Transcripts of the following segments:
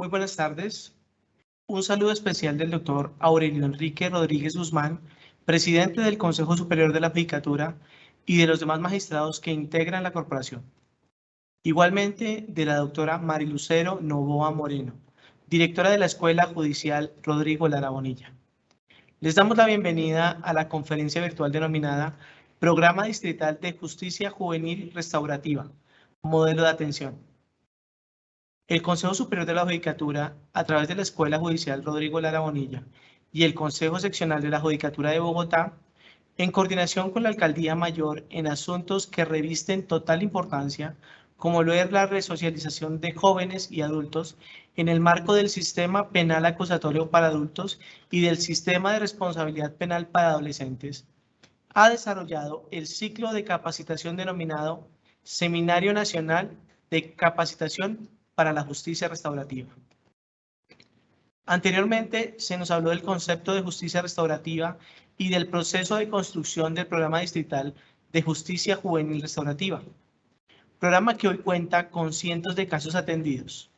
Muy buenas tardes. Un saludo especial del doctor Aurelio Enrique Rodríguez Guzmán, presidente del Consejo Superior de la Judicatura y de los demás magistrados que integran la corporación. Igualmente de la doctora Marilucero Novoa Moreno, directora de la Escuela Judicial Rodrigo Lara Bonilla. Les damos la bienvenida a la conferencia virtual denominada Programa Distrital de Justicia Juvenil Restaurativa, Modelo de Atención. El Consejo Superior de la Judicatura, a través de la Escuela Judicial Rodrigo Lara Bonilla y el Consejo Seccional de la Judicatura de Bogotá, en coordinación con la Alcaldía Mayor en asuntos que revisten total importancia, como lo es la resocialización de jóvenes y adultos en el marco del sistema penal acusatorio para adultos y del sistema de responsabilidad penal para adolescentes, ha desarrollado el ciclo de capacitación denominado Seminario Nacional de Capacitación para la Justicia Restaurativa. Anteriormente se nos habló del concepto de justicia restaurativa y del proceso de construcción del programa distrital de justicia juvenil restaurativa, programa que hoy cuenta con cientos de casos atendidos,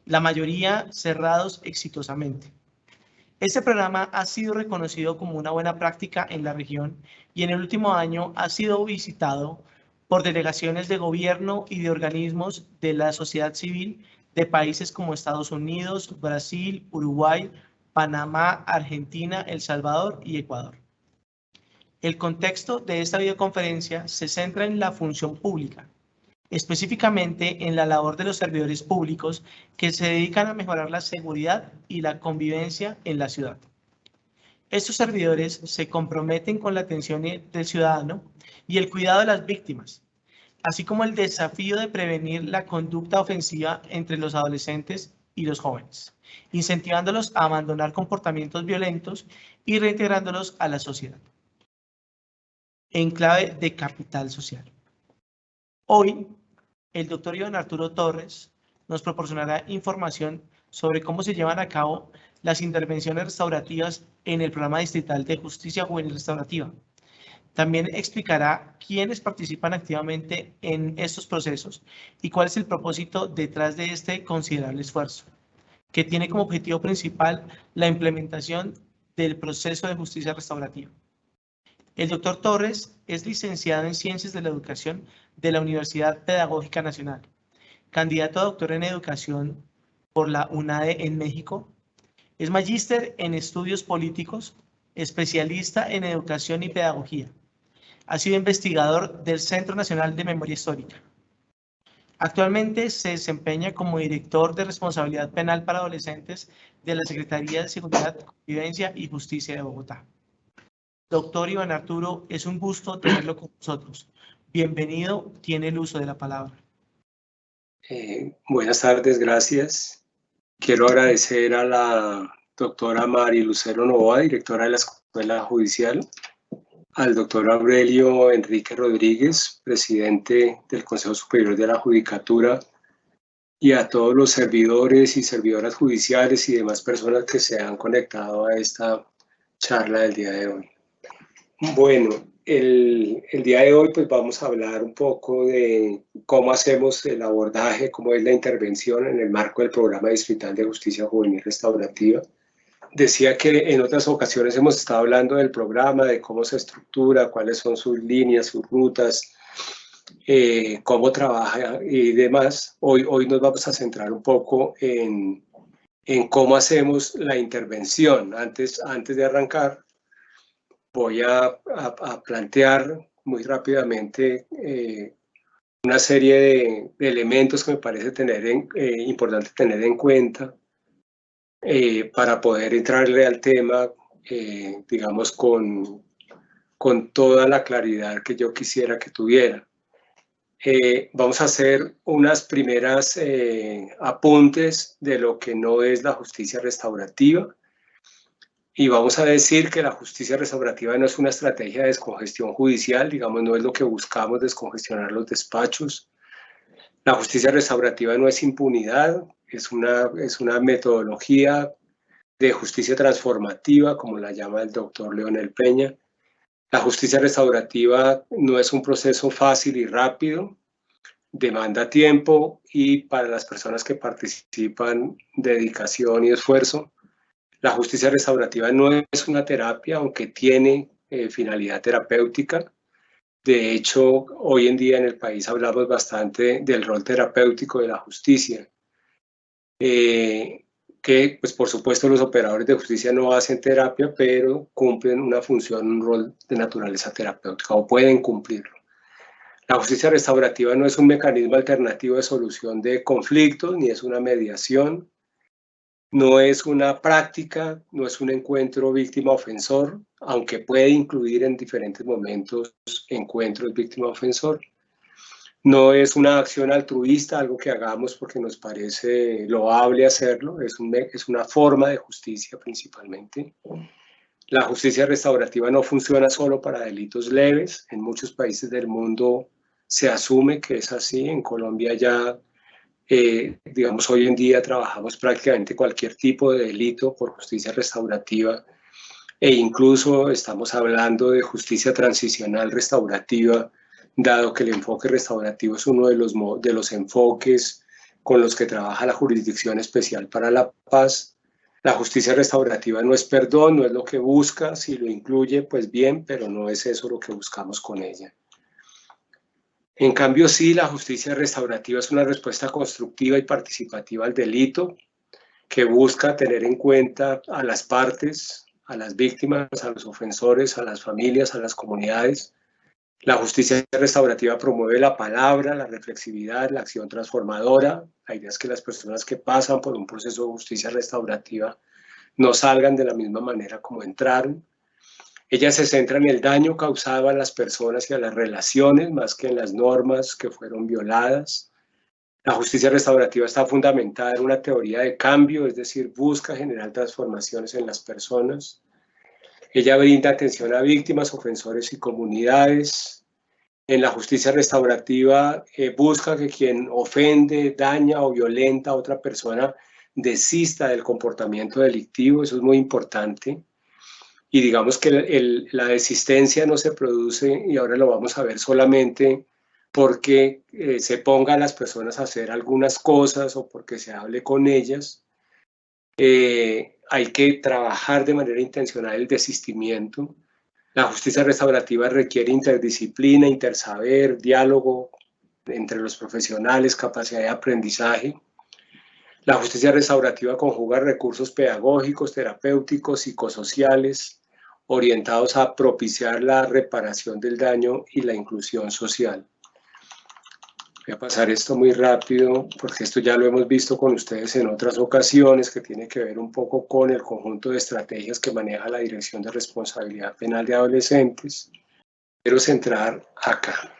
la mayoría cerrados exitosamente. Este programa ha sido reconocido como una buena práctica en la región y en el último año ha sido visitado por delegaciones de gobierno y de organismos de la sociedad civil de países como Estados Unidos, Brasil, Uruguay, Panamá, Argentina, El Salvador y Ecuador. El contexto de esta videoconferencia se centra en la función pública, específicamente en la labor de los servidores públicos que se dedican a mejorar la seguridad y la convivencia en la ciudad. Estos servidores se comprometen con la atención del ciudadano y el cuidado de las víctimas, así como el desafío de prevenir la conducta ofensiva entre los adolescentes y los jóvenes, incentivándolos a abandonar comportamientos violentos y reintegrándolos a la sociedad, en clave de capital social. Hoy, el doctor Iván Arturo Torres nos proporcionará información sobre cómo se llevan a cabo las intervenciones restaurativas en el programa distrital de justicia juvenil restaurativa. También explicará quiénes participan activamente en estos procesos y cuál es el propósito detrás de este considerable esfuerzo, que tiene como objetivo principal la implementación del proceso de justicia restaurativa. El doctor Torres es licenciado en Ciencias de la Educación de la Universidad Pedagógica Nacional, candidato a doctor en Educación por la UNADE en México, es magíster en Estudios Políticos, especialista en Educación y Pedagogía. Ha sido investigador del Centro Nacional de Memoria Histórica. Actualmente se desempeña como director de Responsabilidad Penal para Adolescentes de la Secretaría de Seguridad, Convivencia y Justicia de Bogotá. Doctor Iván Arturo, es un gusto tenerlo con nosotros. Bienvenido, tiene el uso de la palabra. Buenas tardes, gracias. Quiero agradecer a la doctora Marilucero Novoa, directora de la Escuela Judicial, al doctor Aurelio Enrique Rodríguez, presidente del Consejo Superior de la Judicatura, y a todos los servidores y servidoras judiciales y demás personas que se han conectado a esta charla del día de hoy. Bueno, el día de hoy pues vamos a hablar un poco de cómo hacemos el abordaje, cómo es la intervención en el marco del Programa Distrital de Justicia Juvenil Restaurativa. Decía que en otras ocasiones hemos estado hablando del programa, de cómo se estructura, cuáles son sus líneas, sus rutas, cómo trabaja y demás. Hoy nos vamos a centrar un poco en cómo hacemos la intervención. Antes de arrancar, voy a plantear muy rápidamente una serie de elementos que me parece importante tener en cuenta para poder entrarle al tema, digamos, con toda la claridad que yo quisiera que tuviera. Vamos a hacer unas primeras apuntes de lo que no es la justicia restaurativa. Y vamos a decir que la justicia restaurativa no es una estrategia de descongestión judicial, digamos, no es lo que buscamos, descongestionar los despachos. La justicia restaurativa no es impunidad, es una metodología de justicia transformativa, como la llama el doctor Leonel Peña. La justicia restaurativa no es un proceso fácil y rápido demanda tiempo y para las personas que participan, dedicación y esfuerzo. La justicia restaurativa no es una terapia, aunque tiene finalidad terapéutica. De hecho, hoy en día en el país hablamos bastante del rol terapéutico de la justicia. Que pues por supuesto los operadores de justicia no hacen terapia, pero cumplen una función, un rol de naturaleza terapéutica o pueden cumplirlo. La justicia restaurativa no es un mecanismo alternativo de solución de conflictos, ni es una mediación, no es una práctica, no es un encuentro víctima-ofensor, aunque puede incluir en diferentes momentos encuentros víctima-ofensor. No es una acción altruista, algo que hagamos porque nos parece loable hacerlo, es una forma de justicia principalmente. La justicia restaurativa no funciona solo para delitos leves, en muchos países del mundo se asume que es así, en Colombia ya, digamos, hoy en día trabajamos prácticamente cualquier tipo de delito por justicia restaurativa e incluso estamos hablando de justicia transicional restaurativa, dado que el enfoque restaurativo es uno de los enfoques con los que trabaja la Jurisdicción Especial para la Paz. La justicia restaurativa no es perdón, no es lo que busca, si lo incluye, pues bien, pero no es eso lo que buscamos con ella. En cambio, sí, la justicia restaurativa es una respuesta constructiva y participativa al delito, que busca tener en cuenta a las partes, a las víctimas, a los ofensores, a las familias, a las comunidades. La justicia restaurativa promueve la palabra, la reflexividad, la acción transformadora. La idea es que las personas que pasan por un proceso de justicia restaurativa no salgan de la misma manera como entraron. Ella se centra en el daño causado a las personas y a las relaciones, más que en las normas que fueron violadas. La justicia restaurativa está fundamentada en una teoría de cambio, es decir, busca generar transformaciones en las personas. Ella brinda atención a víctimas, ofensores y comunidades. En la justicia restaurativa busca que quien ofende, daña o violenta a otra persona desista del comportamiento delictivo, eso es muy importante. Y digamos que la desistencia no se produce, y ahora lo vamos a ver, solamente porque se ponga a las personas a hacer algunas cosas o porque se hable con ellas. Hay que trabajar de manera intencional el desistimiento. La justicia restaurativa requiere interdisciplina, intersaber, diálogo entre los profesionales, capacidad de aprendizaje. La justicia restaurativa conjuga recursos pedagógicos, terapéuticos, psicosociales, orientados a propiciar la reparación del daño y la inclusión social. Voy a pasar esto muy rápido porque esto ya lo hemos visto con ustedes en otras ocasiones, que tiene que ver un poco con el conjunto de estrategias que maneja la Dirección de Responsabilidad Penal de Adolescentes. Quiero centrar acá.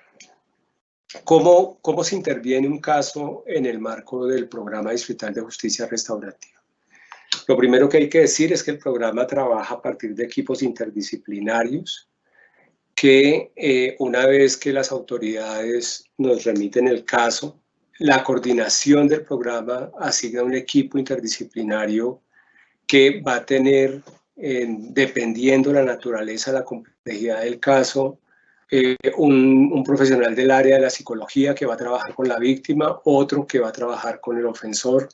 ¿Cómo se interviene un caso en el marco del Programa Distrital de Justicia Restaurativa? Lo primero que hay que decir es que el programa trabaja a partir de equipos interdisciplinarios que una vez que las autoridades nos remiten el caso, la coordinación del programa asigna un equipo interdisciplinario que va a tener, dependiendo de la naturaleza, la complejidad del caso, un profesional del área de la psicología que va a trabajar con la víctima, otro que va a trabajar con el ofensor,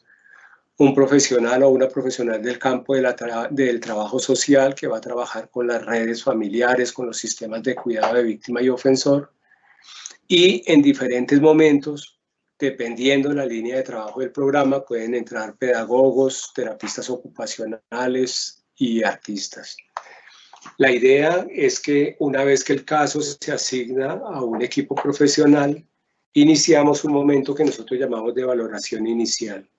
un profesional o una profesional del campo del trabajo social que va a trabajar con las redes familiares, con los sistemas de cuidado de víctima y ofensor, y en diferentes momentos, dependiendo de la línea de trabajo del programa, pueden entrar pedagogos, terapistas ocupacionales y artistas. La idea es que una vez que el caso se asigna a un equipo profesional, iniciamos un momento que nosotros llamamos de valoración inicial.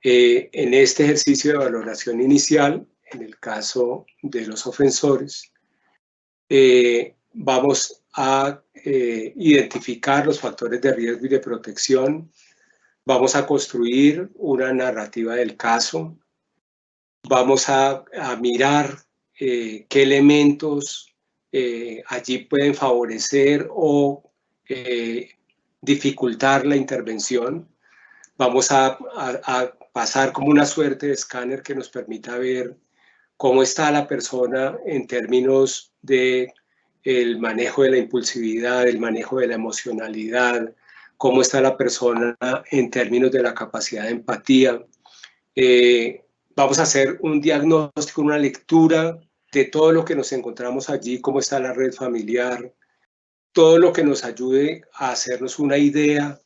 En este ejercicio de valoración inicial, en el caso de los ofensores, vamos a identificar los factores de riesgo y de protección, vamos a construir una narrativa del caso, vamos a mirar qué elementos allí pueden favorecer o dificultar la intervención. Vamos a pasar como una suerte de escáner que nos permita ver cómo está la persona en términos de el manejo de la impulsividad, el manejo de la emocionalidad, cómo está la persona en términos de la capacidad de empatía. Vamos a hacer un diagnóstico, una lectura de todo lo que nos encontramos allí, cómo está la red familiar, todo lo que nos ayude a hacernos una idea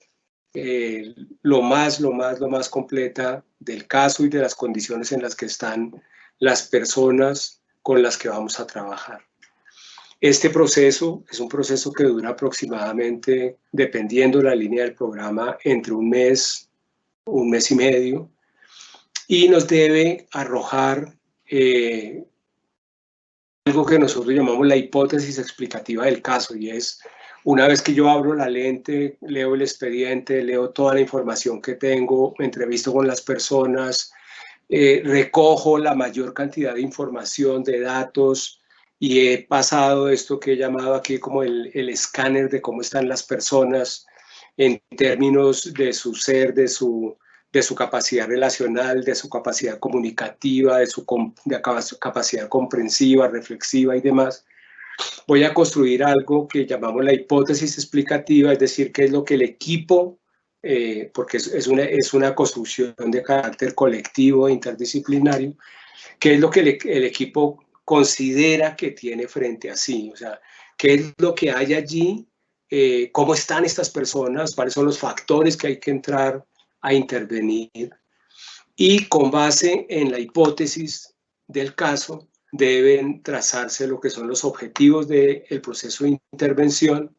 lo más completa del caso y de las condiciones en las que están las personas con las que vamos a trabajar. Este proceso es un proceso que dura aproximadamente, dependiendo de la línea del programa, entre un mes y medio, y nos debe arrojar algo que nosotros llamamos la hipótesis explicativa del caso, y es, una vez que yo abro la lente, leo el expediente, leo toda la información que tengo, me entrevisto con las personas, recojo la mayor cantidad de información, de datos, y he pasado esto que he llamado aquí como el escáner de cómo están las personas en términos de su ser, de su capacidad relacional, de su capacidad comunicativa, de su capacidad comprensiva, reflexiva y demás. Voy a construir algo que llamamos la hipótesis explicativa, es decir, qué es lo que el equipo, porque es una construcción de carácter colectivo e interdisciplinario, qué es lo que el equipo considera que tiene frente a sí, o sea, qué es lo que hay allí, cómo están estas personas, cuáles son los factores que hay que entrar a intervenir, y con base en la hipótesis del caso deben trazarse lo que son los objetivos del proceso de intervención,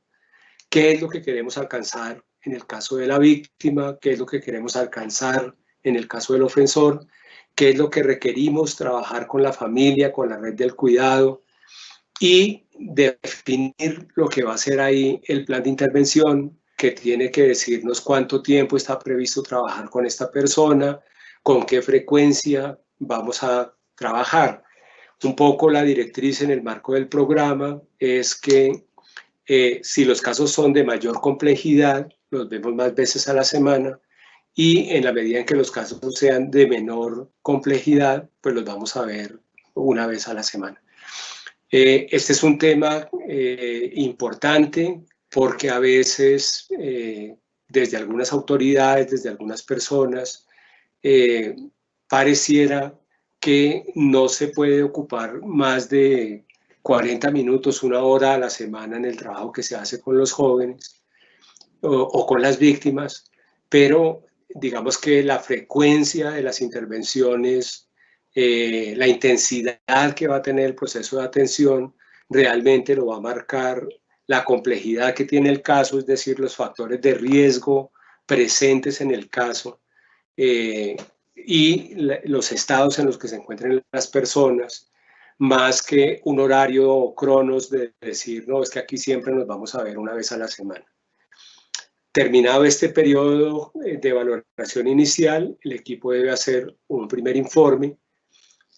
qué es lo que queremos alcanzar en el caso de la víctima, qué es lo que queremos alcanzar en el caso del ofensor, qué es lo que requerimos trabajar con la familia, con la red del cuidado, y definir lo que va a ser ahí el plan de intervención, que tiene que decirnos cuánto tiempo está previsto trabajar con esta persona, con qué frecuencia vamos a trabajar. Un poco la directriz en el marco del programa es que si los casos son de mayor complejidad, los vemos más veces a la semana, y en la medida en que los casos sean de menor complejidad, pues los vamos a ver una vez a la semana. Este es un tema importante porque a veces desde algunas autoridades, desde algunas personas, pareciera que no se puede ocupar más de 40 minutos, una hora a la semana en el trabajo que se hace con los jóvenes o con las víctimas, pero digamos que la frecuencia de las intervenciones, la intensidad que va a tener el proceso de atención, realmente lo va a marcar la complejidad que tiene el caso, es decir, los factores de riesgo presentes en el caso, y los estados en los que se encuentran las personas, más que un horario o cronos de decir, no, es que aquí siempre nos vamos a ver una vez a la semana. Terminado este periodo de valoración inicial, el equipo debe hacer un primer informe,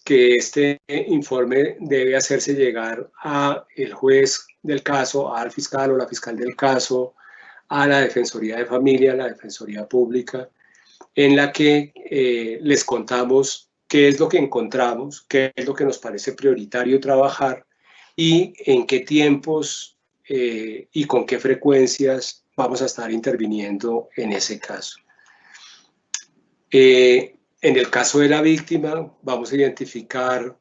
que este informe debe hacerse llegar al juez del caso, al fiscal o la fiscal del caso, a la Defensoría de Familia, a la Defensoría Pública, en la que les contamos qué es lo que encontramos, qué es lo que nos parece prioritario trabajar y en qué tiempos y con qué frecuencias vamos a estar interviniendo en ese caso. En el caso de la víctima, vamos a identificar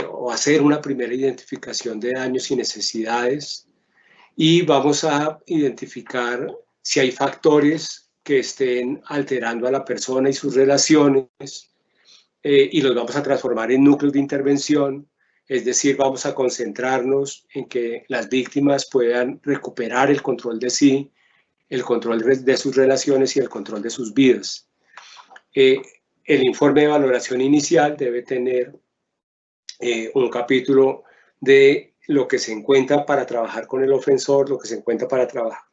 o hacer una primera identificación de daños y necesidades, y vamos a identificar si hay factores que estén alterando a la persona y sus relaciones, y los vamos a transformar en núcleos de intervención, es decir, vamos a concentrarnos en que las víctimas puedan recuperar el control de sí, el control de sus relaciones y el control de sus vidas. El informe de valoración inicial debe tener un capítulo de lo que se encuentra para trabajar con el ofensor, lo que se encuentra para trabajar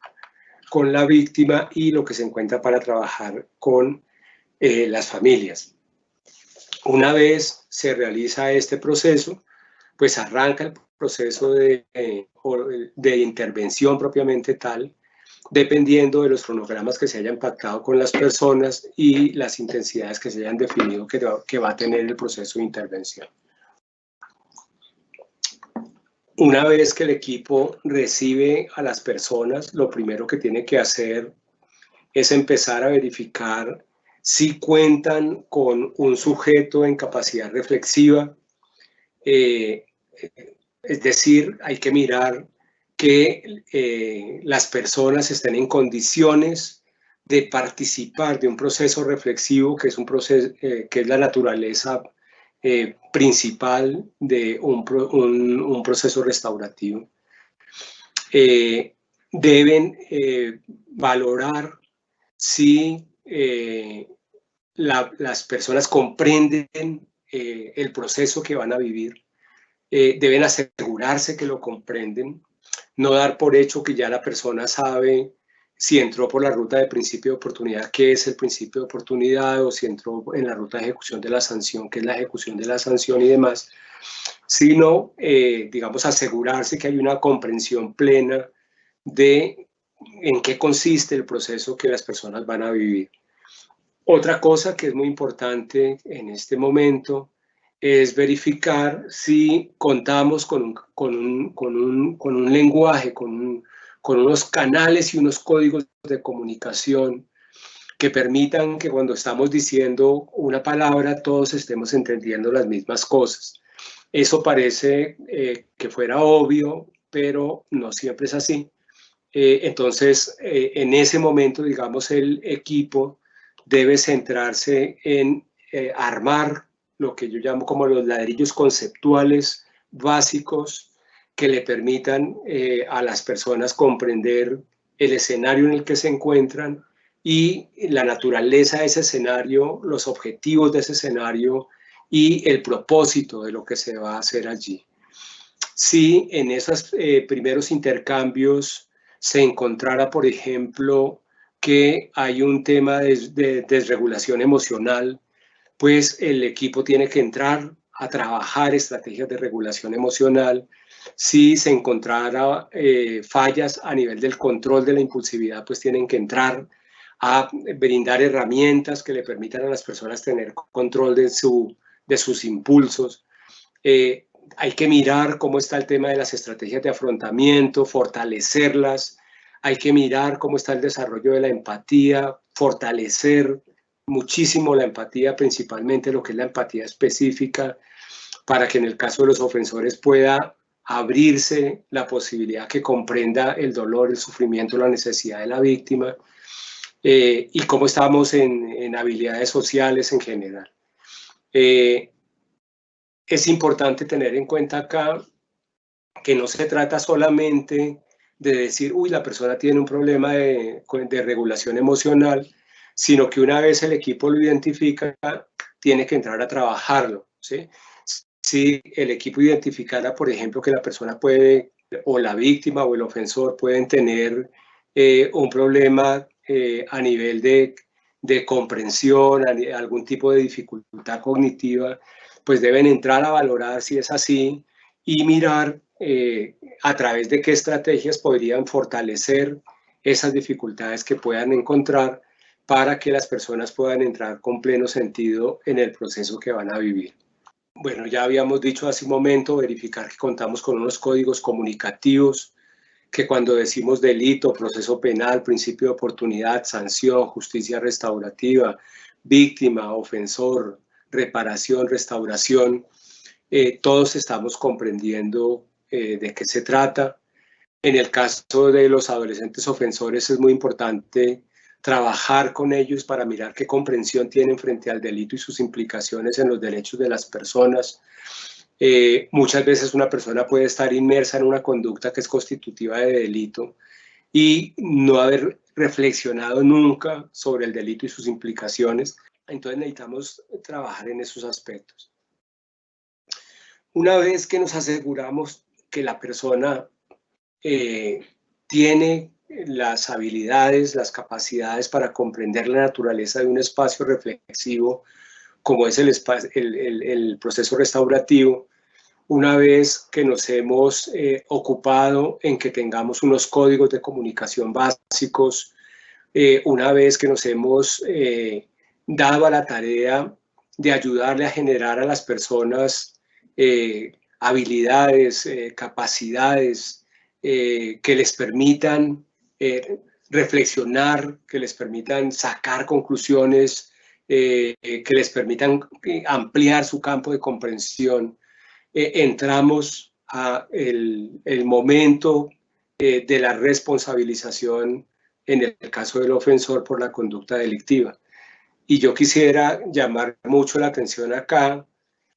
con la víctima y lo que se encuentra para trabajar con las familias. Una vez se realiza este proceso, pues arranca el proceso de intervención propiamente tal, dependiendo de los cronogramas que se hayan pactado con las personas y las intensidades que se hayan definido que va a tener el proceso de intervención. Una vez que el equipo recibe a las personas, lo primero que tiene que hacer es empezar a verificar si cuentan con un sujeto en capacidad reflexiva. Es decir, hay que mirar que las personas estén en condiciones de participar de un proceso reflexivo, que es, que es la naturaleza principal de un proceso restaurativo. Deben valorar si las personas comprenden el proceso que van a vivir. Deben asegurarse que lo comprenden, no dar por hecho que ya la persona sabe si entró por la ruta de principio de oportunidad, qué es el principio de oportunidad, o si entró en la ruta de ejecución de la sanción, qué es la ejecución de la sanción y demás, sino, digamos, asegurarse que hay una comprensión plena de en qué consiste el proceso que las personas van a vivir. Otra cosa que es muy importante en este momento es verificar si contamos con un lenguaje, con unos canales y unos códigos de comunicación que permitan que cuando estamos diciendo una palabra todos estemos entendiendo las mismas cosas. Eso parece que fuera obvio, pero no siempre es así. Entonces, en ese momento, digamos, el equipo debe centrarse en armar lo que yo llamo como los ladrillos conceptuales básicos que le permitan a las personas comprender el escenario en el que se encuentran y la naturaleza de ese escenario, los objetivos de ese escenario y el propósito de lo que se va a hacer allí. Si en esos primeros intercambios se encontrara, por ejemplo, que hay un tema de desregulación emocional, pues el equipo tiene que entrar a trabajar estrategias de regulación emocional. Si se encontrara fallas a nivel del control de la impulsividad, pues tienen que entrar a brindar herramientas que le permitan a las personas tener control de sus impulsos. Hay que mirar cómo está el tema de las estrategias de afrontamiento, fortalecerlas. Hay que mirar cómo está el desarrollo de la empatía, fortalecer muchísimo la empatía, principalmente lo que es la empatía específica, para que en el caso de los ofensores pueda abrirse la posibilidad que comprenda el dolor, el sufrimiento, la necesidad de la víctima, y cómo estamos en habilidades sociales en general. Es importante tener en cuenta acá que no se trata solamente de decir, uy, la persona tiene un problema de regulación emocional, sino que una vez el equipo lo identifica, tiene que entrar a trabajarlo, ¿sí? Si el equipo identificara, por ejemplo, que la persona puede, o la víctima o el ofensor pueden tener un problema a nivel de comprensión, algún tipo de dificultad cognitiva, pues deben entrar a valorar si es así y mirar a través de qué estrategias podrían fortalecer esas dificultades que puedan encontrar para que las personas puedan entrar con pleno sentido en el proceso que van a vivir. Bueno, ya habíamos dicho hace un momento, verificar que contamos con unos códigos comunicativos, que cuando decimos delito, proceso penal, principio de oportunidad, sanción, justicia restaurativa, víctima, ofensor, reparación, restauración, todos estamos comprendiendo de qué se trata. En el caso de los adolescentes ofensores es muy importante trabajar con ellos para mirar qué comprensión tienen frente al delito y sus implicaciones en los derechos de las personas. Muchas veces una persona puede estar inmersa en una conducta que es constitutiva de delito y no haber reflexionado nunca sobre el delito y sus implicaciones. Entonces necesitamos trabajar en esos aspectos. Una vez que nos aseguramos que la persona tiene las habilidades, las capacidades para comprender la naturaleza de un espacio reflexivo, como es el proceso restaurativo, una vez que nos hemos ocupado en que tengamos unos códigos de comunicación básicos, una vez que nos hemos dado a la tarea de ayudarle a generar a las personas habilidades, capacidades que les permitan reflexionar, que les permitan sacar conclusiones, que les permitan ampliar su campo de comprensión. Entramos a el momento de la responsabilización en el caso del ofensor por la conducta delictiva. Y yo quisiera llamar mucho la atención acá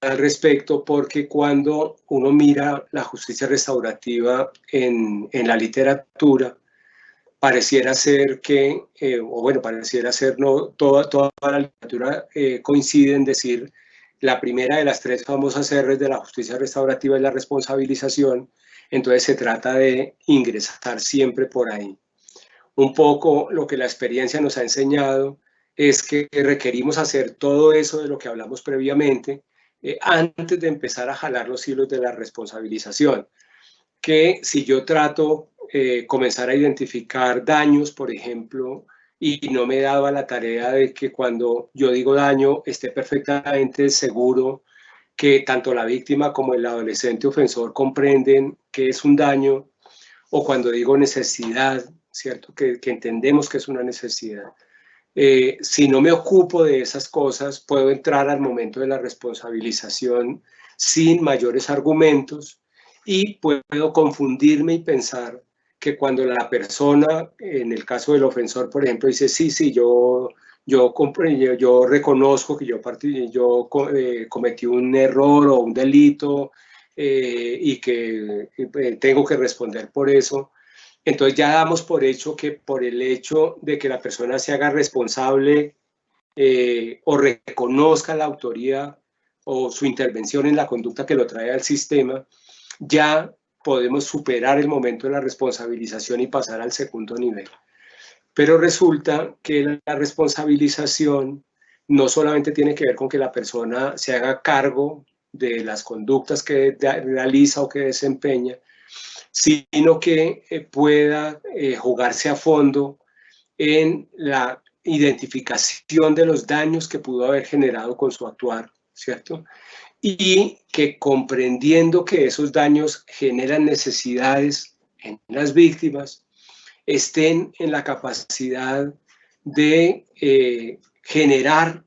al respecto, porque cuando uno mira la justicia restaurativa en la literatura, pareciera ser que, pareciera ser, no, toda la literatura coincide en decir la primera de las tres famosas R's de la justicia restaurativa es la responsabilización, entonces se trata de ingresar siempre por ahí. Un poco lo que la experiencia nos ha enseñado es que requerimos hacer todo eso de lo que hablamos previamente antes de empezar a jalar los hilos de la responsabilización. Que si yo trato comenzar a identificar daños, por ejemplo, y no me daba la tarea de que cuando yo digo daño esté perfectamente seguro que tanto la víctima como el adolescente ofensor comprenden que es un daño, o cuando digo necesidad, ¿cierto? Que entendemos que es una necesidad. Si no me ocupo de esas cosas, puedo entrar al momento de la responsabilización sin mayores argumentos y puedo confundirme y pensar que cuando la persona, en el caso del ofensor, por ejemplo, dice, sí, yo reconozco que yo cometí un error o un delito y que tengo que responder por eso, entonces ya damos por hecho que por el hecho de que la persona se haga responsable o reconozca la autoría o su intervención en la conducta que lo trae al sistema, ya podemos superar el momento de la responsabilización y pasar al segundo nivel. Pero resulta que la responsabilización no solamente tiene que ver con que la persona se haga cargo de las conductas que realiza o que desempeña, sino que pueda jugarse a fondo en la identificación de los daños que pudo haber generado con su actuar, ¿cierto? Y que comprendiendo que esos daños generan necesidades en las víctimas, estén en la capacidad de generar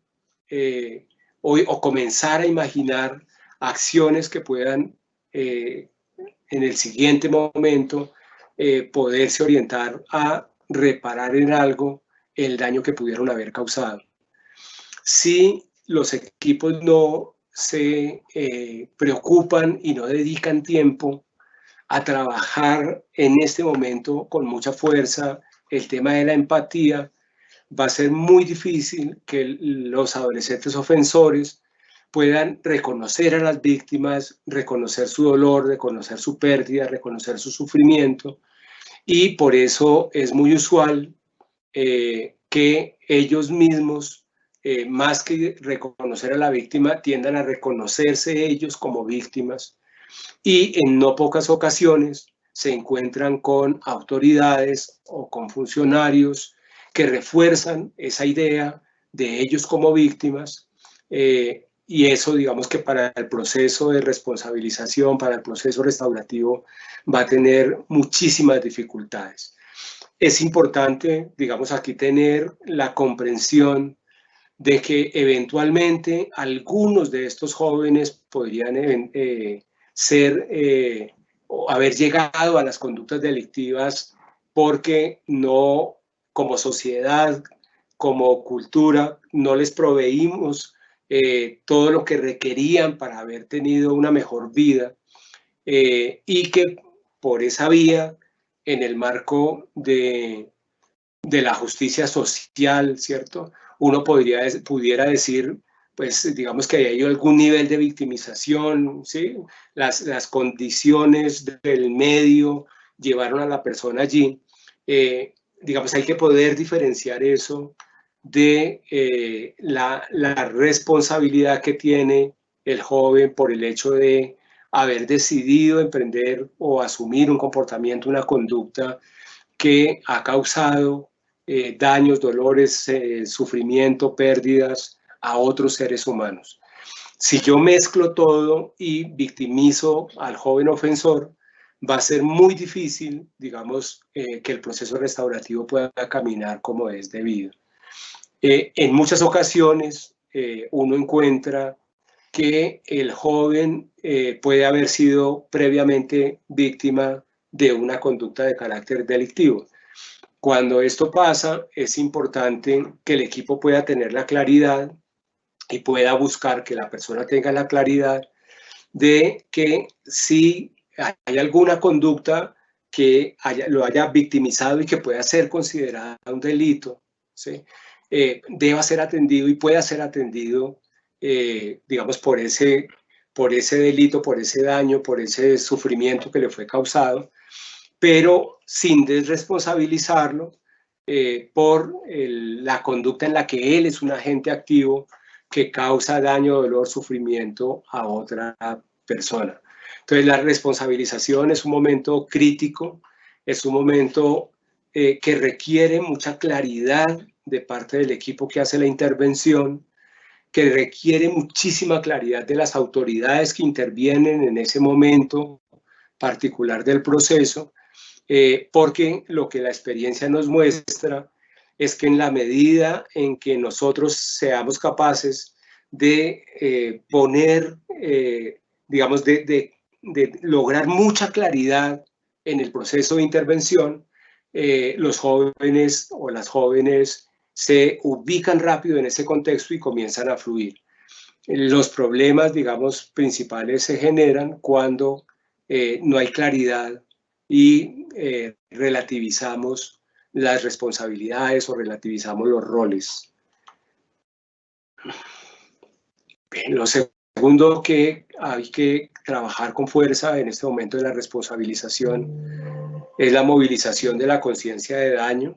o comenzar a imaginar acciones que puedan en el siguiente momento poderse orientar a reparar en algo el daño que pudieron haber causado. Si los equipos no se preocupan y no dedican tiempo a trabajar en este momento con mucha fuerza el tema de la empatía, va a ser muy difícil que los adolescentes ofensores puedan reconocer a las víctimas, reconocer su dolor, reconocer su pérdida, reconocer su sufrimiento, y por eso es muy usual que ellos mismos, más que reconocer a la víctima, tiendan a reconocerse ellos como víctimas, y en no pocas ocasiones se encuentran con autoridades o con funcionarios que refuerzan esa idea de ellos como víctimas, y eso, digamos que para el proceso de responsabilización, para el proceso restaurativo, va a tener muchísimas dificultades. Es importante, digamos, aquí tener la comprensión de que eventualmente algunos de estos jóvenes podrían o haber llegado a las conductas delictivas porque no, como sociedad, como cultura, no les proveímos todo lo que requerían para haber tenido una mejor vida, y que por esa vía, en el marco de la justicia social, ¿cierto? Uno pudiera decir, pues digamos que hay algún nivel de victimización, ¿sí? Las condiciones del medio llevaron a la persona allí. Digamos, hay que poder diferenciar eso de la responsabilidad que tiene el joven por el hecho de haber decidido emprender o asumir un comportamiento, una conducta que ha causado daños, dolores, sufrimiento, pérdidas a otros seres humanos. Si yo mezclo todo y victimizo al joven ofensor, va a ser muy difícil, digamos, que el proceso restaurativo pueda caminar como es debido. En muchas ocasiones uno encuentra que el joven puede haber sido previamente víctima de una conducta de carácter delictivo. Cuando esto pasa, es importante que el equipo pueda tener la claridad y pueda buscar que la persona tenga la claridad de que si hay alguna conducta que lo haya victimizado y que pueda ser considerada un delito, ¿sí? Deba ser atendido y pueda ser atendido, digamos, por ese delito, por ese daño, por ese sufrimiento que le fue causado, pero sin desresponsabilizarlo por la conducta en la que él es un agente activo que causa daño, dolor, sufrimiento a otra persona. Entonces, la responsabilización es un momento crítico, es un momento que requiere mucha claridad de parte del equipo que hace la intervención, que requiere muchísima claridad de las autoridades que intervienen en ese momento particular del proceso, porque lo que la experiencia nos muestra es que en la medida en que nosotros seamos capaces de poner, digamos, de lograr mucha claridad en el proceso de intervención, los jóvenes o las jóvenes se ubican rápido en ese contexto y comienzan a fluir. Los problemas, digamos, principales se generan cuando no hay claridad y relativizamos las responsabilidades o relativizamos los roles. Bien, lo segundo que hay que trabajar con fuerza en este momento de la responsabilización es la movilización de la conciencia de daño.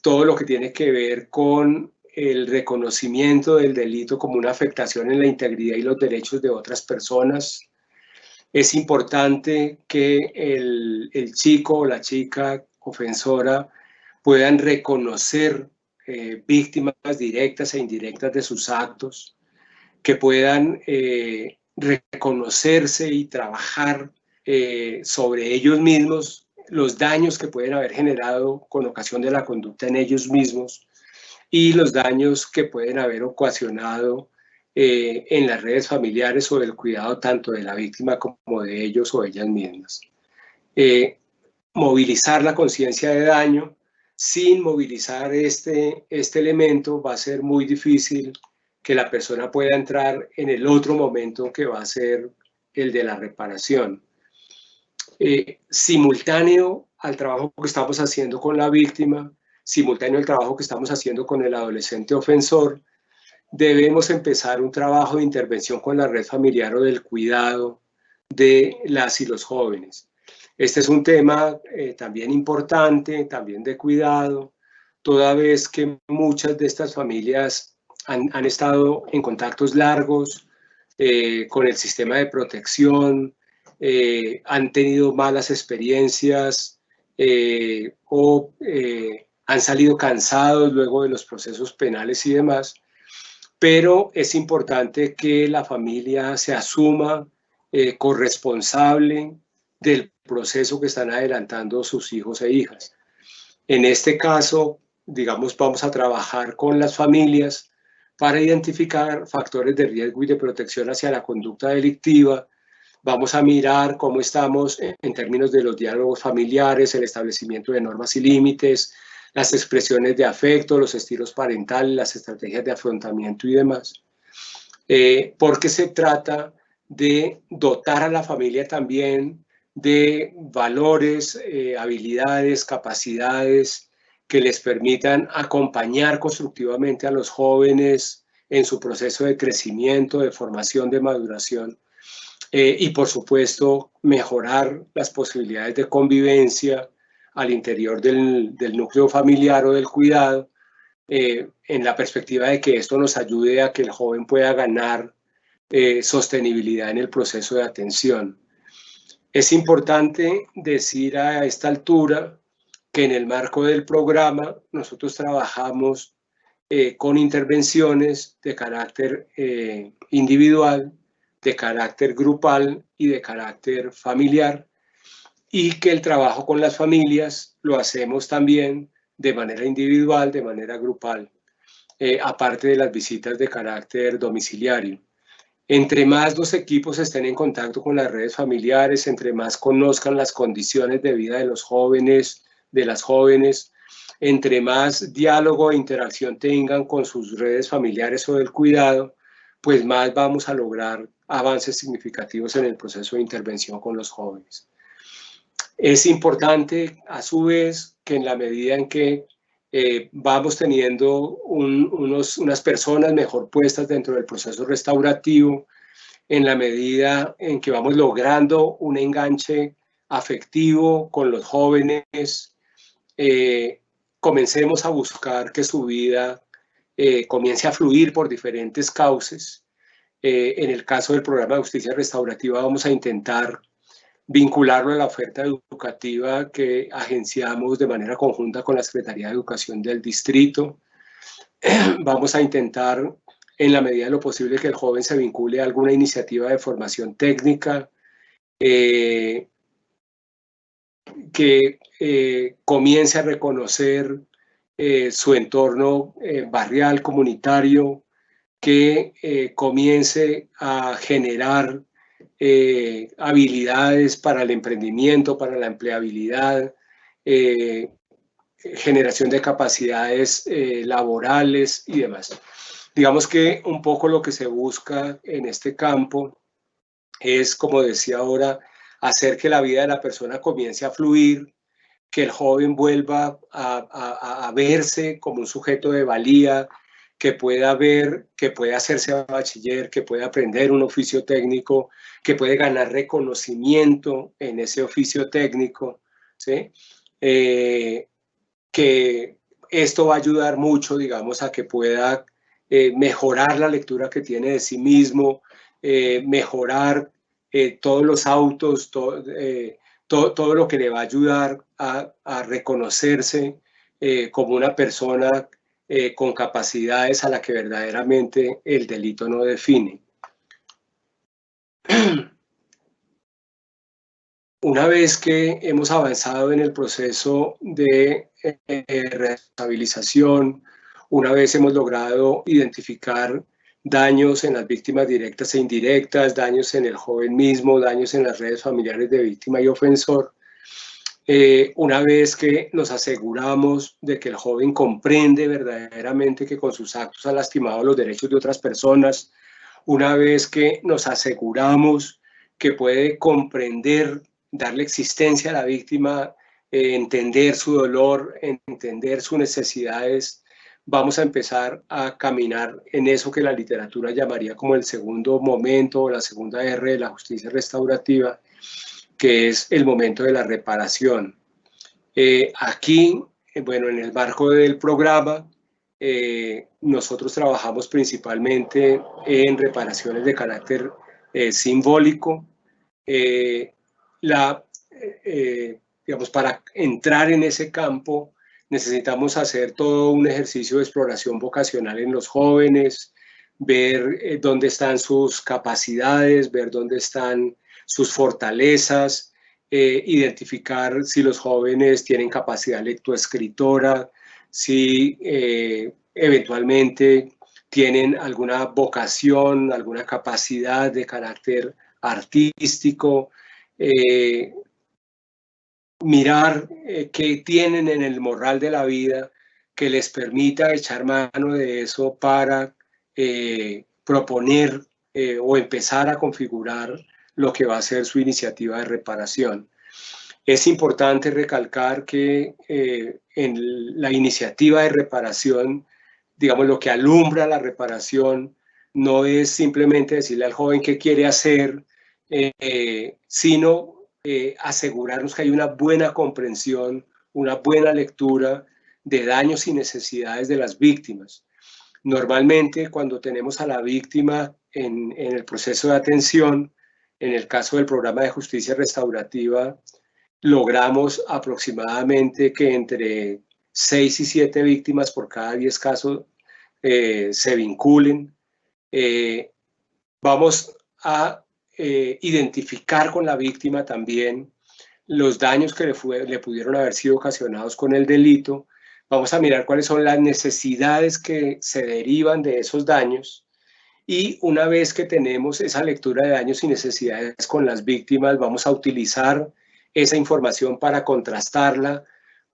Todo lo que tiene que ver con el reconocimiento del delito como una afectación en la integridad y los derechos de otras personas. Es importante que el chico o la chica ofensora puedan reconocer víctimas directas e indirectas de sus actos, que puedan reconocerse y trabajar sobre ellos mismos los daños que pueden haber generado con ocasión de la conducta en ellos mismos y los daños que pueden haber ocasionado en las redes familiares o del cuidado tanto de la víctima como de ellos o ellas mismas. Movilizar la conciencia de daño. Sin movilizar este elemento va a ser muy difícil que la persona pueda entrar en el otro momento que va a ser el de la reparación. Simultáneo al trabajo que estamos haciendo con la víctima, simultáneo al trabajo que estamos haciendo con el adolescente ofensor, debemos empezar un trabajo de intervención con la red familiar o del cuidado de las y los jóvenes. Este es un tema también importante, también de cuidado, toda vez que muchas de estas familias han estado en contactos largos con el sistema de protección, han tenido malas experiencias o han salido cansados luego de los procesos penales y demás, pero es importante que la familia se asuma corresponsable del proceso que están adelantando sus hijos e hijas. En este caso, digamos, vamos a trabajar con las familias para identificar factores de riesgo y de protección hacia la conducta delictiva. Vamos a mirar cómo estamos en términos de los diálogos familiares, el establecimiento de normas y límites, las expresiones de afecto, los estilos parentales, las estrategias de afrontamiento y demás. Porque se trata de dotar a la familia también de valores, habilidades, capacidades que les permitan acompañar constructivamente a los jóvenes en su proceso de crecimiento, de formación, de maduración. Y por supuesto mejorar las posibilidades de convivencia al interior del núcleo familiar o del cuidado, en la perspectiva de que esto nos ayude a que el joven pueda ganar sostenibilidad en el proceso de atención. Es importante decir a esta altura que en el marco del programa nosotros trabajamos con intervenciones de carácter individual, de carácter grupal y de carácter familiar, y que el trabajo con las familias lo hacemos también de manera individual, de manera grupal, aparte de las visitas de carácter domiciliario. Entre más los equipos estén en contacto con las redes familiares, entre más conozcan las condiciones de vida de los jóvenes, de las jóvenes, entre más diálogo e interacción tengan con sus redes familiares o del cuidado, pues más vamos a lograr avances significativos en el proceso de intervención con los jóvenes. Es importante, a su vez, que en la medida en que vamos teniendo unas personas mejor puestas dentro del proceso restaurativo, en la medida en que vamos logrando un enganche afectivo con los jóvenes, comencemos a buscar que su vida comience a fluir por diferentes cauces. En el caso del programa de justicia restaurativa vamos a intentar vincularlo a la oferta educativa que agenciamos de manera conjunta con la Secretaría de Educación del distrito. Vamos a intentar, en la medida de lo posible, que el joven se vincule a alguna iniciativa de formación técnica, que comience a reconocer su entorno barrial, comunitario, que comience a generar habilidades para el emprendimiento, para la empleabilidad, generación de capacidades laborales y demás. Digamos que un poco lo que se busca en este campo es, como decía ahora, hacer que la vida de la persona comience a fluir, que el joven vuelva a verse como un sujeto de valía, que pueda ver, que puede hacerse bachiller, que puede aprender un oficio técnico, que puede ganar reconocimiento en ese oficio técnico, ¿sí? Que esto va a ayudar mucho, digamos, a que pueda mejorar la lectura que tiene de sí mismo, mejorar todos los autos, todo lo que le va a ayudar a reconocerse como una persona con capacidades a la que verdaderamente el delito no define. Una vez que hemos avanzado en el proceso de rehabilitación, una vez hemos logrado identificar daños en las víctimas directas e indirectas, daños en el joven mismo, daños en las redes familiares de víctima y ofensor, una vez que nos aseguramos de que el joven comprende verdaderamente que con sus actos ha lastimado los derechos de otras personas, una vez que nos aseguramos que puede comprender, darle existencia a la víctima, entender su dolor, entender sus necesidades, vamos a empezar a caminar en eso que la literatura llamaría como el segundo momento o la segunda R de la justicia restaurativa, que es el momento de la reparación. Aquí, bueno, en el marco del programa, nosotros trabajamos principalmente en reparaciones de carácter simbólico. Digamos, para entrar en ese campo necesitamos hacer todo un ejercicio de exploración vocacional en los jóvenes, ver dónde están sus capacidades, ver dónde están sus fortalezas, identificar si los jóvenes tienen capacidad lectoescritora, si eventualmente tienen alguna vocación, alguna capacidad de carácter artístico, mirar qué tienen en el morral de la vida que les permita echar mano de eso para proponer o empezar a configurar lo que va a ser su iniciativa de reparación. Es importante recalcar que en la iniciativa de reparación, digamos, lo que alumbra la reparación no es simplemente decirle al joven qué quiere hacer, sino asegurarnos que hay una buena comprensión, una buena lectura de daños y necesidades de las víctimas. Normalmente, cuando tenemos a la víctima en el proceso de atención, en el caso del programa de justicia restaurativa, logramos aproximadamente que entre 6 y 7 víctimas por cada 10 casos se vinculen. Vamos a identificar con la víctima también los daños que le pudieron haber sido ocasionados con el delito. Vamos a mirar cuáles son las necesidades que se derivan de esos daños. Y una vez que tenemos esa lectura de daños y necesidades con las víctimas, vamos a utilizar esa información para contrastarla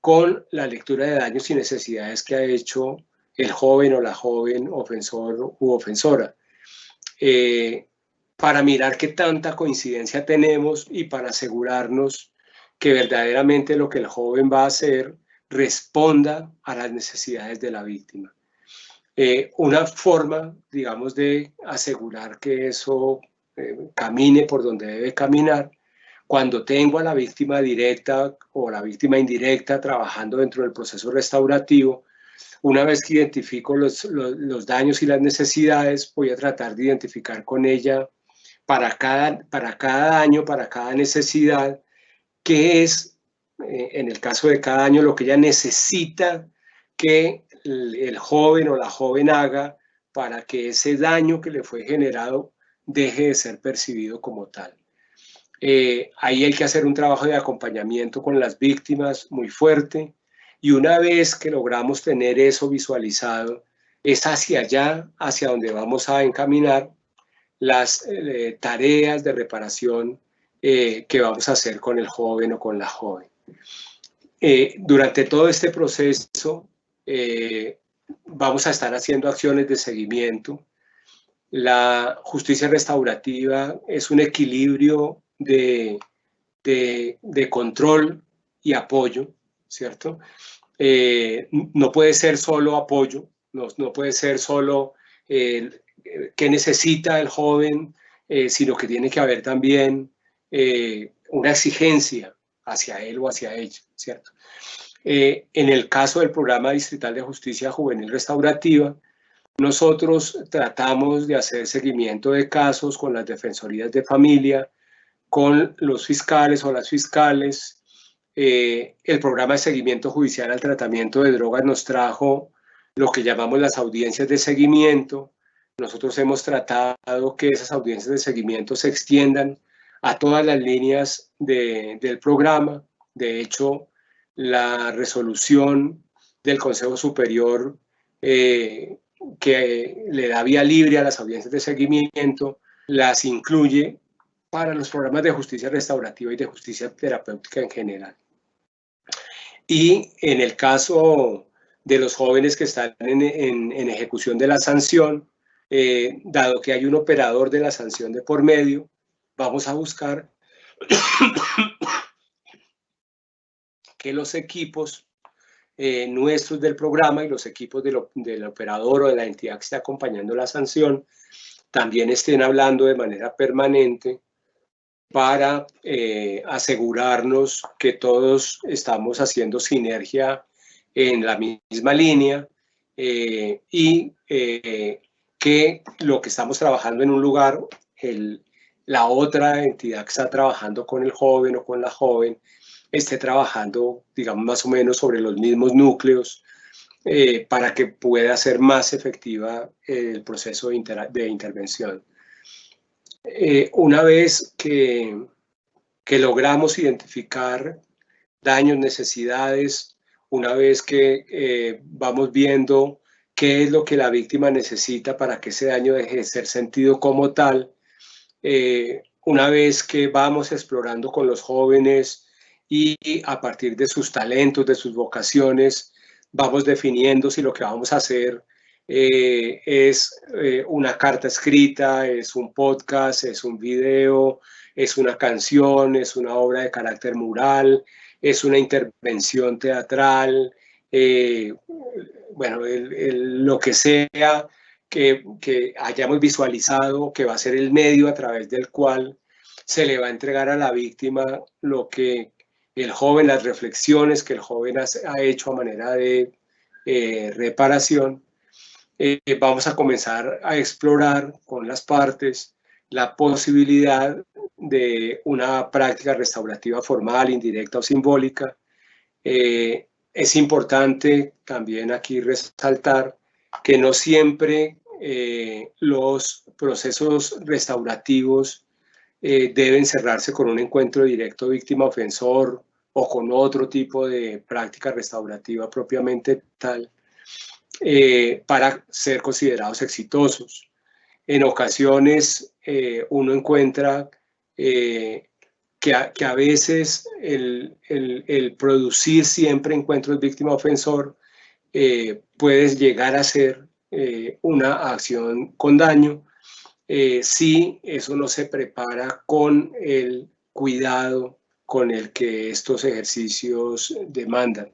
con la lectura de daños y necesidades que ha hecho el joven o la joven ofensor u ofensora. Para mirar qué tanta coincidencia tenemos y para asegurarnos que verdaderamente lo que el joven va a hacer responda a las necesidades de la víctima. Una forma, digamos, de asegurar que eso camine por donde debe caminar, cuando tengo a la víctima directa o la víctima indirecta trabajando dentro del proceso restaurativo, una vez que identifico los daños y las necesidades, voy a tratar de identificar con ella para cada daño, para cada necesidad, qué es, en el caso de cada daño, lo que ella necesita que el joven o la joven haga para que ese daño que le fue generado deje de ser percibido como tal. Ahí hay que hacer un trabajo de acompañamiento con las víctimas muy fuerte, y una vez que logramos tener eso visualizado, es hacia allá, hacia donde vamos a encaminar las tareas de reparación que vamos a hacer con el joven o con la joven. Durante todo este proceso vamos a estar haciendo acciones de seguimiento. La justicia restaurativa es un equilibrio de control y apoyo, ¿cierto? No puede ser solo apoyo, no puede ser solo qué necesita el joven, sino que tiene que haber también una exigencia hacia él o hacia ella, ¿cierto? En el caso del Programa Distrital de Justicia Juvenil Restaurativa, nosotros tratamos de hacer seguimiento de casos con las defensorías de familia, con los fiscales o las fiscales. El programa de seguimiento judicial al tratamiento de drogas nos trajo lo que llamamos las audiencias de seguimiento. Nosotros hemos tratado que esas audiencias de seguimiento se extiendan a todas las líneas del programa. De hecho, la resolución del Consejo Superior que le da vía libre a las audiencias de seguimiento las incluye para los programas de justicia restaurativa y de justicia terapéutica en general. Y en el caso de los jóvenes que están en ejecución de la sanción, dado que hay un operador de la sanción de por medio, vamos a buscar que los equipos nuestros del programa y los equipos del operador o de la entidad que está acompañando la sanción también estén hablando de manera permanente para asegurarnos que todos estamos haciendo sinergia en la misma línea y que lo que estamos trabajando en un lugar, la otra entidad que está trabajando con el joven o con la joven esté trabajando, digamos, más o menos sobre los mismos núcleos para que pueda ser más efectiva el proceso de intervención. Una vez que logramos identificar daños, necesidades, una vez que vamos viendo qué es lo que la víctima necesita para que ese daño deje de ser sentido como tal, una vez que vamos explorando con los jóvenes y a partir de sus talentos, de sus vocaciones, vamos definiendo si lo que vamos a hacer es una carta escrita, es un podcast, es un video, es una canción, es una obra de carácter mural, es una intervención teatral, bueno, lo que sea que hayamos visualizado que va a ser el medio a través del cual se le va a entregar a la víctima lo que el joven, las reflexiones que el joven ha hecho a manera de reparación. Vamos a comenzar a explorar con las partes la posibilidad de una práctica restaurativa formal, indirecta o simbólica. Es importante también aquí resaltar que no siempre los procesos restaurativos deben cerrarse con un encuentro directo víctima-ofensor o con otro tipo de práctica restaurativa propiamente tal, para ser considerados exitosos. En ocasiones uno encuentra que a veces el producir siempre encuentros víctima-ofensor puede llegar a ser una acción con daño si eso no se prepara con el cuidado con el que estos ejercicios demandan.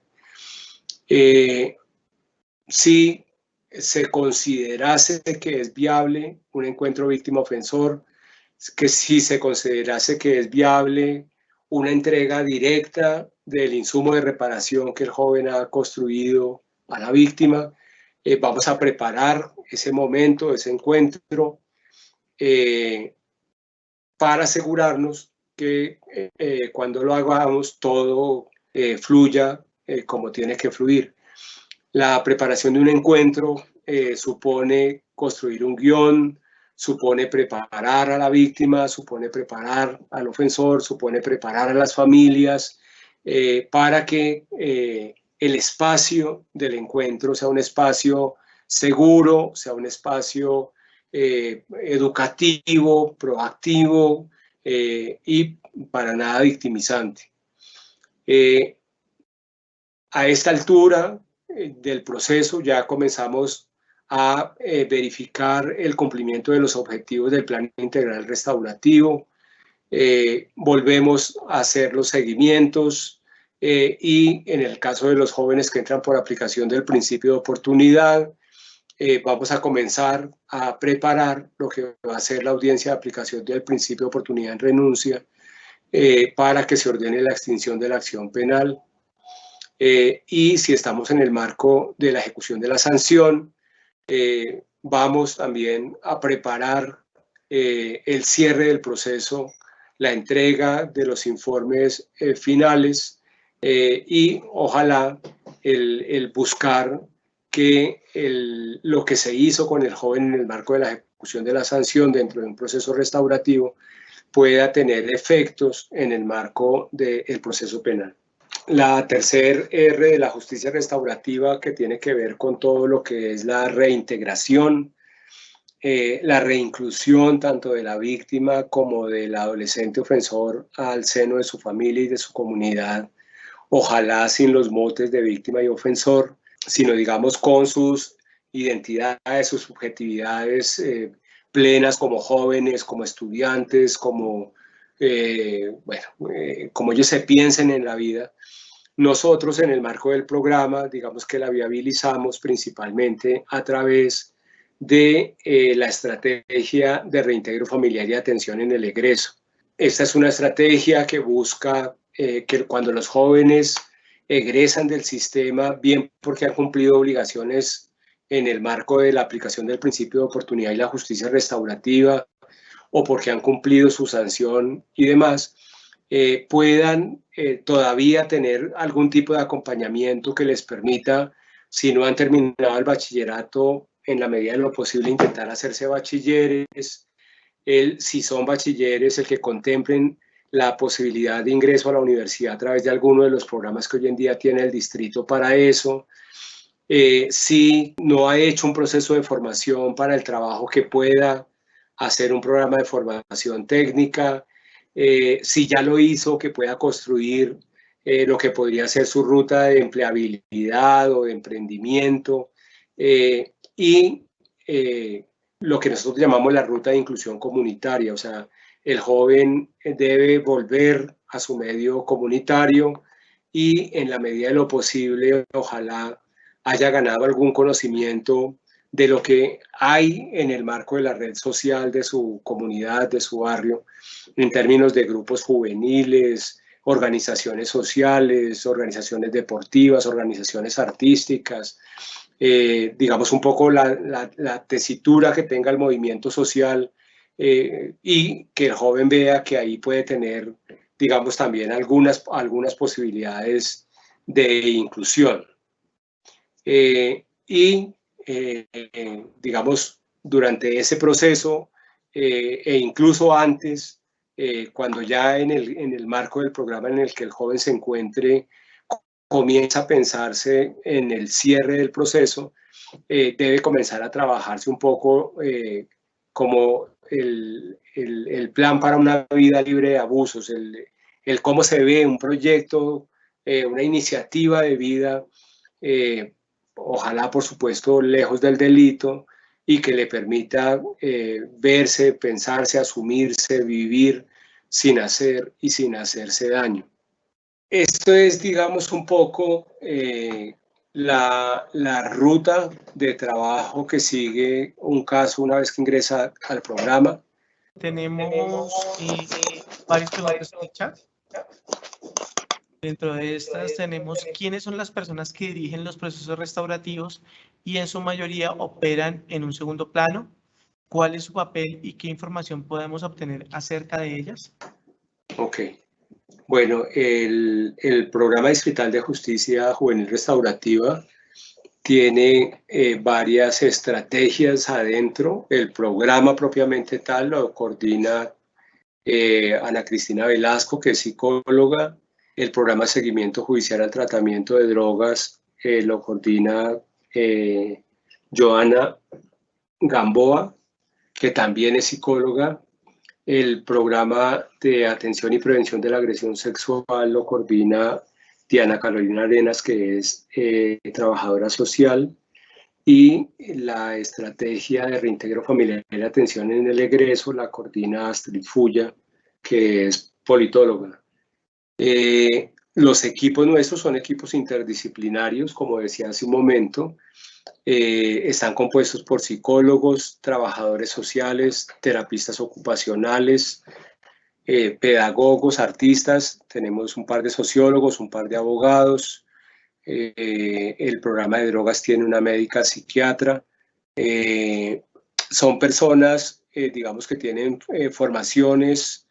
Si se considerase que es viable un encuentro víctima-ofensor, que si se considerase que es viable una entrega directa del insumo de reparación que el joven ha construido a la víctima, vamos a preparar ese momento, ese encuentro, para asegurarnos que cuando lo hagamos todo fluya como tiene que fluir. La preparación de un encuentro supone construir un guión, supone preparar a la víctima, supone preparar al ofensor, supone preparar a las familias para que el espacio del encuentro sea un espacio seguro, sea un espacio educativo, proactivo y para nada victimizante. A esta altura del proceso ya comenzamos a verificar el cumplimiento de los objetivos del Plan Integral Restaurativo, volvemos a hacer los seguimientos y en el caso de los jóvenes que entran por aplicación del principio de oportunidad, vamos a comenzar a preparar lo que va a ser la audiencia de aplicación del principio de oportunidad en renuncia para que se ordene la extinción de la acción penal. Y si estamos en el marco de la ejecución de la sanción, vamos también a preparar el cierre del proceso, la entrega de los informes finales y ojalá el buscar que lo que se hizo con el joven en el marco de la ejecución de la sanción dentro de un proceso restaurativo pueda tener efectos en el marco del proceso penal. La tercer R de la justicia restaurativa, que tiene que ver con todo lo que es la reintegración, la reinclusión tanto de la víctima como del adolescente ofensor al seno de su familia y de su comunidad, ojalá sin los motes de víctima y ofensor, sino digamos con sus identidades, sus subjetividades plenas como jóvenes, como estudiantes, como ellos se piensen en la vida. Nosotros en el marco del programa, digamos que la viabilizamos principalmente a través de la estrategia de reintegro familiar y atención en el egreso. Esta es una estrategia que busca que cuando los jóvenes egresan del sistema, bien porque han cumplido obligaciones en el marco de la aplicación del principio de oportunidad y la justicia restaurativa, o porque han cumplido su sanción y demás, puedan todavía tener algún tipo de acompañamiento que les permita, si no han terminado el bachillerato, en la medida de lo posible intentar hacerse bachilleres, si son bachilleres, el que contemplen la posibilidad de ingreso a la universidad a través de alguno de los programas que hoy en día tiene el distrito para eso. Si no ha hecho un proceso de formación para el trabajo, que pueda hacer un programa de formación técnica. Si ya lo hizo, que pueda construir lo que podría ser su ruta de empleabilidad o de emprendimiento. Y lo que nosotros llamamos la ruta de inclusión comunitaria, o sea, el joven debe volver a su medio comunitario y en la medida de lo posible, ojalá haya ganado algún conocimiento de lo que hay en el marco de la red social de su comunidad, de su barrio, en términos de grupos juveniles, organizaciones sociales, organizaciones deportivas, organizaciones artísticas, digamos un poco la tesitura que tenga el movimiento social y que el joven vea que ahí puede tener, digamos, también algunas posibilidades de inclusión. Digamos, durante ese proceso e incluso antes, cuando ya en el marco del programa en el que el joven se encuentre, comienza a pensarse en el cierre del proceso, debe comenzar a trabajarse un poco como el plan para una vida libre de abusos, el cómo se ve un proyecto, una iniciativa de vida, ojalá por supuesto lejos del delito, y que le permita verse, pensarse, asumirse, vivir sin hacer y sin hacerse daño. Esto es, digamos, un poco la ruta de trabajo que sigue un caso una vez que ingresa al programa. Tenemos varias preguntas en el chat. Dentro de estas tenemos quiénes son las personas que dirigen los procesos restaurativos y en su mayoría operan en un segundo plano. ¿Cuál es su papel y qué información podemos obtener acerca de ellas? Ok. Bueno, el Programa Distrital de Justicia Juvenil Restaurativa tiene varias estrategias adentro. El programa propiamente tal lo coordina Ana Cristina Velasco, que es psicóloga. El programa de seguimiento judicial al tratamiento de drogas lo coordina Joana Gamboa, que también es psicóloga. El programa de atención y prevención de la agresión sexual lo coordina Diana Carolina Arenas, que es trabajadora social. Y la estrategia de reintegro familiar y atención en el egreso la coordina Astrid Fulla, que es politóloga. Los equipos nuestros son equipos interdisciplinarios, como decía hace un momento. Están compuestos por psicólogos, trabajadores sociales, terapistas ocupacionales, pedagogos, artistas. Tenemos un par de sociólogos, un par de abogados. El programa de drogas tiene una médica psiquiatra. Son personas, digamos, que tienen formaciones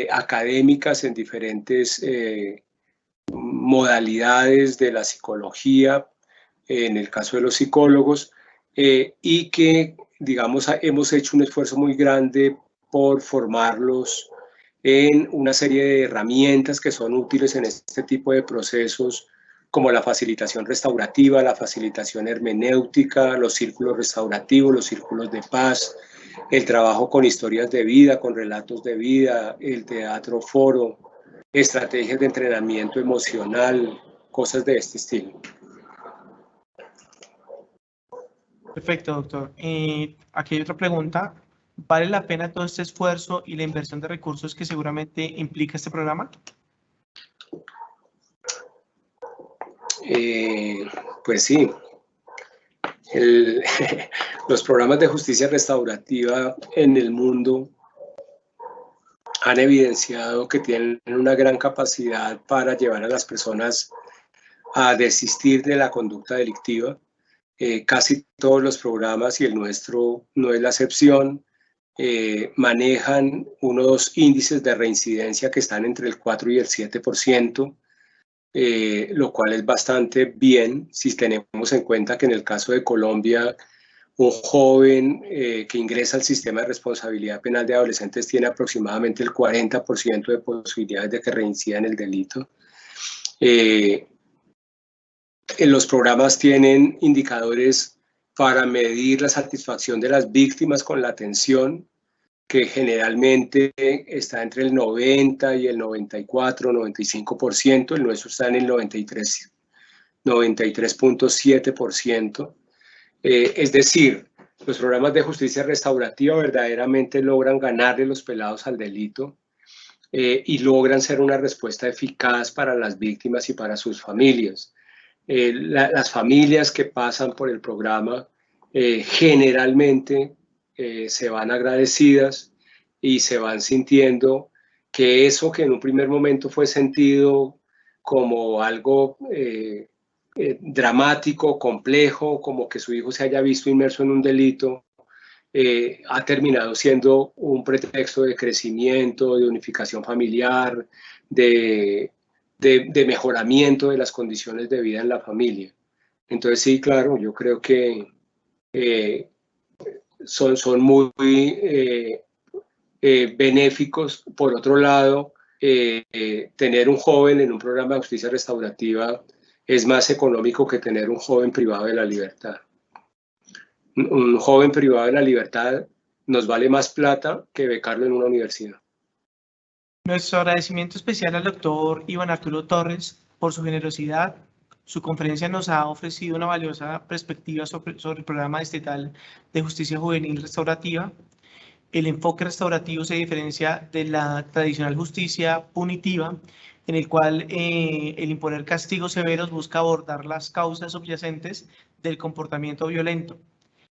académicas en diferentes modalidades de la psicología, en el caso de los psicólogos, y que, digamos, hemos hecho un esfuerzo muy grande por formarlos en una serie de herramientas que son útiles en este tipo de procesos, como la facilitación restaurativa, la facilitación hermenéutica, los círculos restaurativos, los círculos de paz, el trabajo con historias de vida, con relatos de vida, el teatro foro, estrategias de entrenamiento emocional, cosas de este estilo. Perfecto, doctor. Aquí hay otra pregunta. ¿Vale la pena todo este esfuerzo y la inversión de recursos que seguramente implica este programa? Pues sí. Los programas de justicia restaurativa en el mundo han evidenciado que tienen una gran capacidad para llevar a las personas a desistir de la conducta delictiva. Casi todos los programas, y el nuestro no es la excepción, manejan unos índices de reincidencia que están entre el 4 y el 7%, lo cual es bastante bien si tenemos en cuenta que en el caso de Colombia, un joven que ingresa al sistema de responsabilidad penal de adolescentes tiene aproximadamente el 40% de posibilidades de que reincida en el delito. Los programas tienen indicadores para medir la satisfacción de las víctimas con la atención, que generalmente está entre el 90 y el 94, 95%, el nuestro está en el 93.7%. Es decir, los programas de justicia restaurativa verdaderamente logran ganarle los pelados al delito y logran ser una respuesta eficaz para las víctimas y para sus familias. Las familias que pasan por el programa generalmente se van agradecidas y se van sintiendo que eso que en un primer momento fue sentido como algo dramático, complejo, como que su hijo se haya visto inmerso en un delito, ha terminado siendo un pretexto de crecimiento, de unificación familiar, de mejoramiento de las condiciones de vida en la familia. Entonces sí, claro, yo creo que son muy benéficos. Por otro lado, tener un joven en un programa de justicia restaurativa es más económico que tener un joven privado de la libertad. Un joven privado de la libertad nos vale más plata que becarlo en una universidad. Nuestro agradecimiento especial al doctor Iván Arturo Torres por su generosidad. Su conferencia nos ha ofrecido una valiosa perspectiva sobre el programa distrital de justicia juvenil restaurativa. El enfoque restaurativo se diferencia de la tradicional justicia punitiva, en el cual el imponer castigos severos busca abordar las causas subyacentes del comportamiento violento.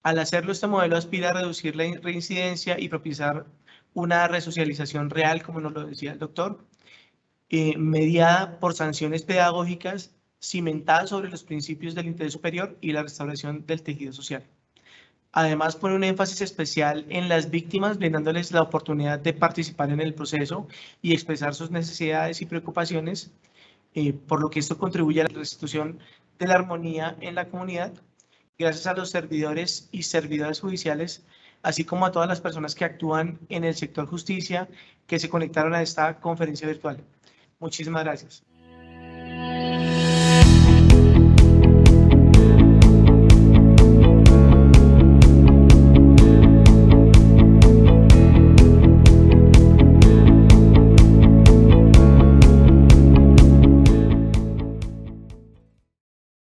Al hacerlo, este modelo aspira a reducir la reincidencia y propiciar una resocialización real, como nos lo decía el doctor, mediada por sanciones pedagógicas cimentadas sobre los principios del interés superior y la restauración del tejido social. Además, pone un énfasis especial en las víctimas, brindándoles la oportunidad de participar en el proceso y expresar sus necesidades y preocupaciones, por lo que esto contribuye a la restitución de la armonía en la comunidad, gracias a los servidores y servidoras judiciales, así como a todas las personas que actúan en el sector justicia que se conectaron a esta conferencia virtual. Muchísimas gracias.